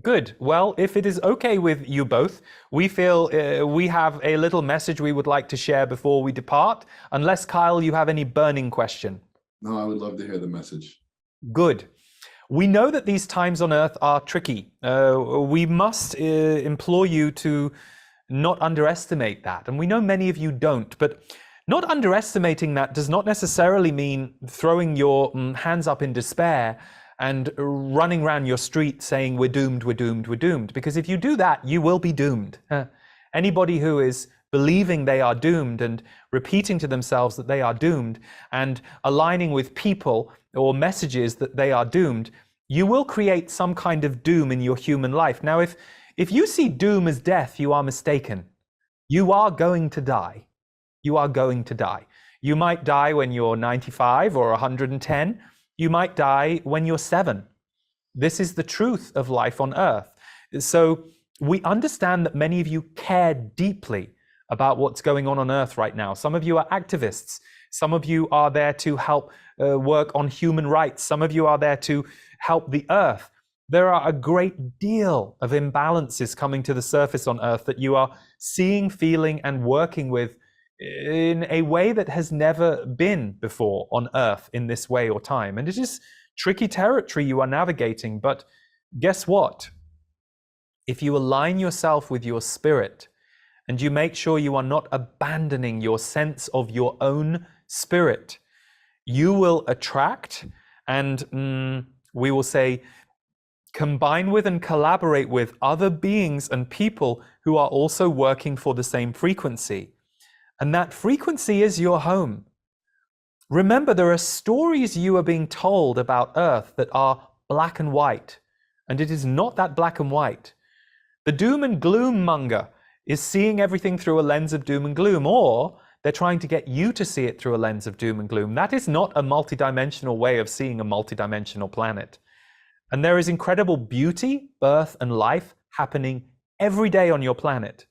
Good. Well, if it is okay with you both, we feel we have a little message we would like to share before we depart. Unless, Kyle, you have any burning question. No, I would love to hear the message. Good. We know that these times on earth are tricky. We must implore you to not underestimate that. And we know many of you don't, but not underestimating that does not necessarily mean throwing your hands up in despair and running around your street saying, we're doomed, we're doomed, we're doomed. Because if you do that, you will be doomed. Anybody who is believing they are doomed and repeating to themselves that they are doomed and aligning with people or messages that they are doomed, you will create some kind of doom in your human life. Now, if you see doom as death, you are mistaken. You are going to die. You are going to die. You might die when you're 95 or 110. You might die when you're 7. This is the truth of life on earth. So we understand that many of you care deeply about what's going on earth right now. Some of you are activists. Some of you are there to help work on human rights. Some of you are there to help the earth. There are a great deal of imbalances coming to the surface on earth that you are seeing, feeling, and working with in a way that has never been before on earth in this way or time. And it is tricky territory you are navigating, but guess what? If you align yourself with your spirit and you make sure you are not abandoning your sense of your own spirit, you will attract and we will say combine with and collaborate with other beings and people who are also working for the same frequency. And that frequency is your home. Remember, there are stories you are being told about Earth that are black and white, and it is not that black and white. The doom and gloom monger is seeing everything through a lens of doom and gloom, or they're trying to get you to see it through a lens of doom and gloom. That is not a multidimensional way of seeing a multidimensional planet. And there is incredible beauty, birth, and life happening every day on your planet.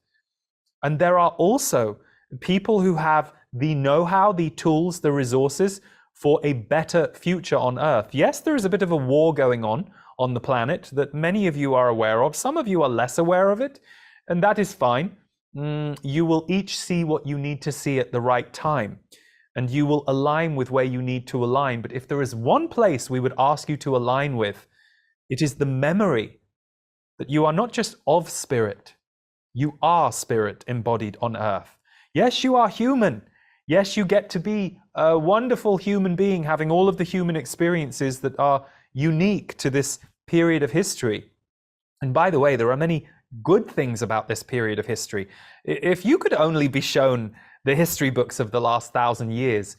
And there are also people who have the know-how, the tools, the resources for a better future on Earth. Yes, there is a bit of a war going on the planet that many of you are aware of. Some of you are less aware of it, and that is fine. You will each see what you need to see at the right time, and you will align with where you need to align. But if there is one place we would ask you to align with, it is the memory that you are not just of spirit, you are spirit embodied on Earth. Yes, you are human. Yes, you get to be a wonderful human being having all of the human experiences that are unique to this period of history. And by the way, there are many good things about this period of history. If you could only be shown the history books of the last 1,000 years,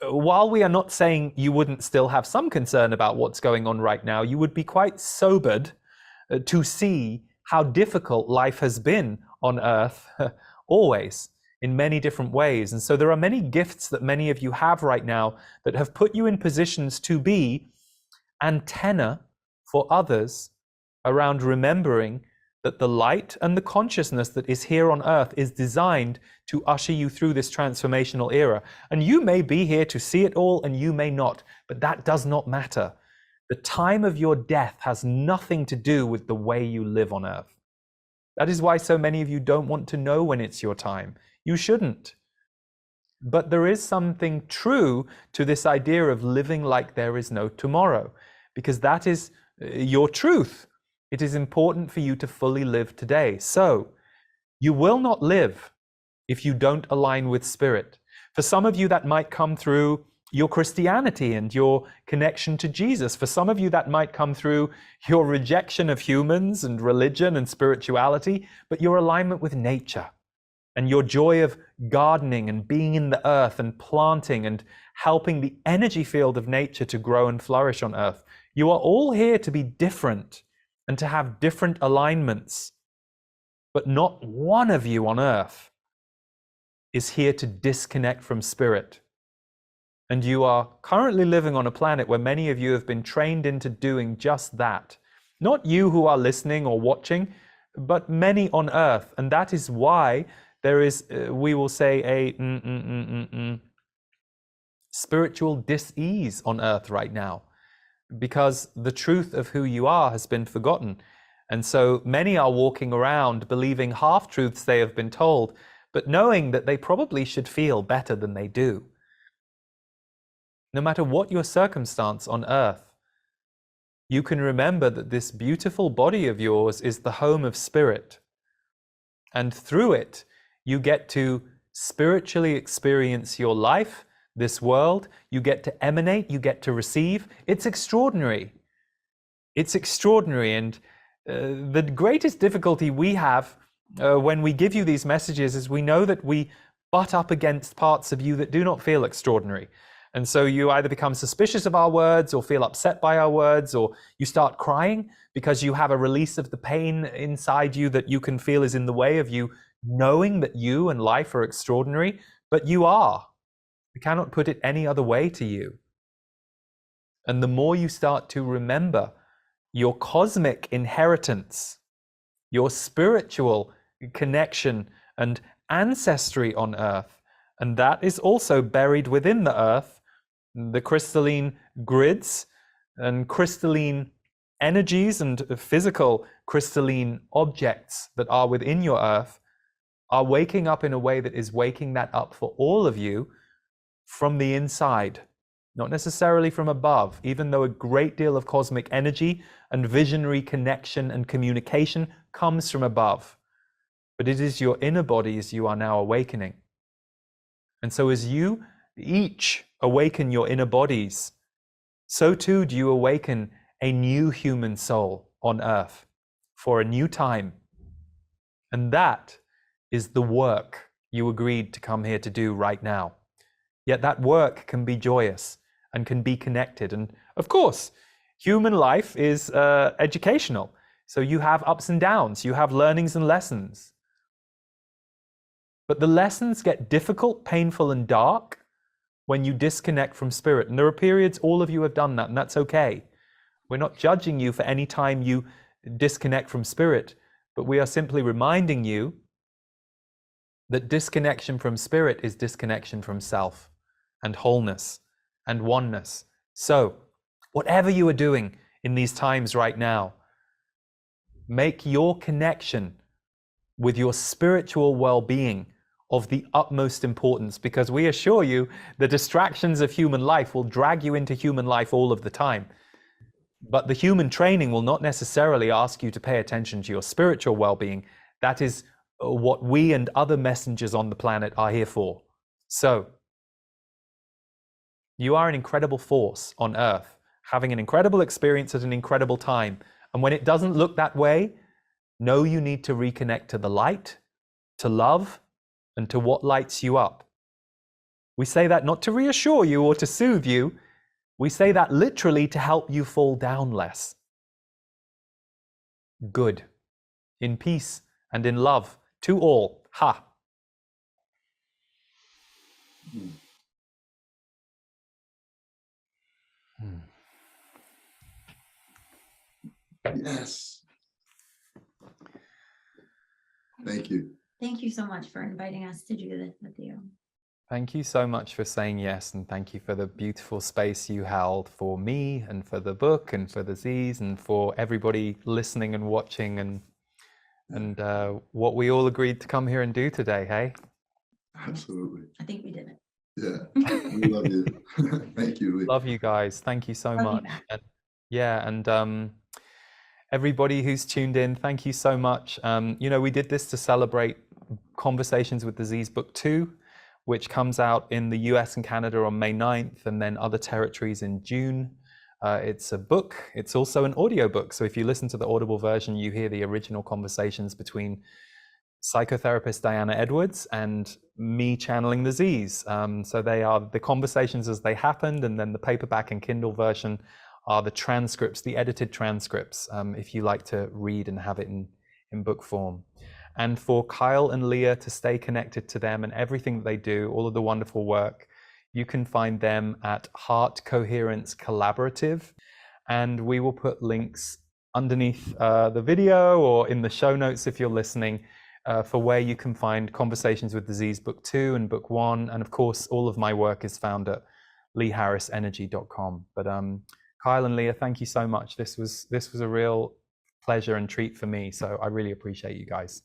while we are not saying you wouldn't still have some concern about what's going on right now, you would be quite sobered to see how difficult life has been on Earth always, in many different ways. And so there are many gifts that many of you have right now that have put you in positions to be antenna for others around remembering that the light and the consciousness that is here on Earth is designed to usher you through this transformational era. And you may be here to see it all and you may not, but that does not matter. The time of your death has nothing to do with the way you live on Earth. That is why so many of you don't want to know when it's your time. You shouldn't. But there is something true to this idea of living like there is no tomorrow, because that is your truth. It is important for you to fully live today. So you will not live if you don't align with spirit. For some of you, that might come through your Christianity and your connection to Jesus. For some of you, that might come through your rejection of humans and religion and spirituality, but your alignment with nature and your joy of gardening and being in the earth and planting and helping the energy field of nature to grow and flourish on earth. You are all here to be different and to have different alignments, but not one of you on earth is here to disconnect from spirit. And you are currently living on a planet where many of you have been trained into doing just that. Not you who are listening or watching, but many on earth. And that is why there is, we will say, a spiritual dis-ease on earth right now, because the truth of who you are has been forgotten. And so many are walking around believing half-truths they have been told, but knowing that they probably should feel better than they do. No matter what your circumstance on earth, you can remember that this beautiful body of yours is the home of spirit. And through it, you get to spiritually experience your life, this world. You get to emanate, you get to receive. It's extraordinary. It's extraordinary. And the greatest difficulty we have when we give you these messages is we know that we butt up against parts of you that do not feel extraordinary. And so you either become suspicious of our words or feel upset by our words, or you start crying because you have a release of the pain inside you that you can feel is in the way of you knowing that you and life are extraordinary, but you are. We cannot put it any other way to you. And the more you start to remember your cosmic inheritance, your spiritual connection and ancestry on earth, and that is also buried within the earth, the crystalline grids and crystalline energies and physical crystalline objects that are within your earth are waking up in a way that is waking that up for all of you from the inside, not necessarily from above, even though a great deal of cosmic energy and visionary connection and communication comes from above. But it is your inner bodies you are now awakening. And so as you each awaken your inner bodies, so too do you awaken a new human soul on earth for a new time. And that is the work you agreed to come here to do right now. Yet that work can be joyous and can be connected. And of course, human life is educational. So you have ups and downs, you have learnings and lessons. But the lessons get difficult, painful, and dark when you disconnect from spirit. And there are periods all of you have done that, and that's okay. We're not judging you for any time you disconnect from spirit, but we are simply reminding you that disconnection from spirit is disconnection from self and wholeness and oneness. So, whatever you are doing in these times right now, make your connection with your spiritual well-being of the utmost importance, because we assure you the distractions of human life will drag you into human life all of the time. But the human training will not necessarily ask you to pay attention to your spiritual well-being. That is what we and other messengers on the planet are here for. So, you are an incredible force on Earth, having an incredible experience at an incredible time. And when it doesn't look that way, know you need to reconnect to the light, to love, and to what lights you up. We say that not to reassure you or to soothe you. We say that literally to help you fall down less. Good. In peace and in love to all. Ha. Yes. Thank you. Thank you so much for inviting us to do this with you. Thank you so much for saying yes, and thank you for the beautiful space you held for me and for the book and for the Z's and for everybody listening and watching and what we all agreed to come here and do today, hey? Absolutely. I think we did it. Yeah. We love you. Thank you, Lee. Love you guys. Thank you so Love you much. back. And, yeah, and everybody who's tuned in, thank you so much. You know, we did this to celebrate Conversations with Disease Book 2, which comes out in the US and Canada on May 9th, and then other territories in June. It's a book. It's also an audiobook. So if you listen to the Audible version, you hear the original conversations between psychotherapist Diana Edwards and me channeling the Z's. So they are the conversations as they happened, and then the paperback and Kindle version are the transcripts, the edited transcripts, if you like to read and have it in book form. And for Kyle and Leah to stay connected to them and everything that they do, all of the wonderful work, you can find them at Heart Coherence Collaborative. And we will put links underneath the video or in the show notes if you're listening for where you can find Conversations with Disease Book 2 and Book 1. And of course, all of my work is found at leeharrisenergy.com. But Kyle and Leah, thank you so much. This was a real pleasure and treat for me. So I really appreciate you guys.